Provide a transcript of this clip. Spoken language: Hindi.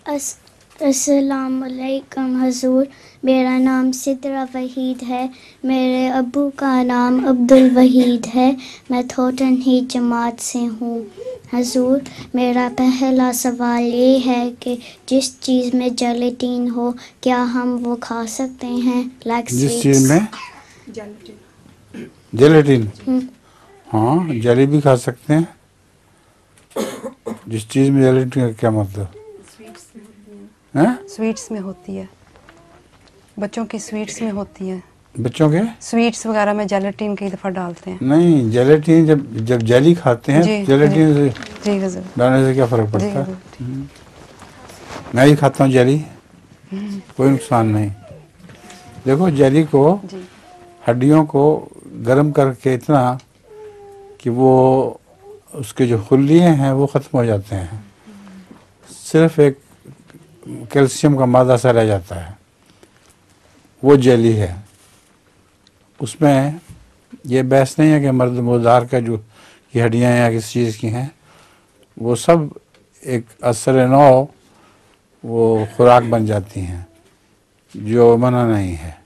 अस्सलाम वालेकुम हजूर, मेरा नाम सिद्रा वहीद है। मेरे अब्बू का नाम अब्दुल वहीद है। मैं थोटन ही जमात से हूँ। हजूर, मेरा पहला सवाल ये है कि जिस चीज़ में जेलेटिन हो क्या हम वो खा सकते हैं? लाइक जिस चीज़ में जेलेटिन, हाँ जेली भी खा सकते हैं। जिस चीज़ में जेलेटिन का क्या मतलब है? स्वीट्स में होती है, बच्चों की स्वीट्स में होती है। बच्चों के स्वीट्स वगैरह में जेलेटिन कई दफ़ा डालते हैं। नहीं, जेलेटिन जब जेली खाते हैं जेलेटिन से जी हजूर, डालने से क्या फ़र्क पड़ता है? मैं ही खाता हूँ जेली, कोई नुकसान नहीं। देखो जेली को, हड्डियों को गर्म करके इतना कि वो उसके जो खुलिये हैं वो ख़त्म हो जाते हैं, सिर्फ एक कैल्शियम का मादा सा रह जाता है, वो जेली है। उसमें ये बहस नहीं है कि मर्द मुर्दार का जो की हड्डियाँ या किस चीज़ की हैं, वो सब एक असर नौ वो खुराक बन जाती हैं, जो मना नहीं है।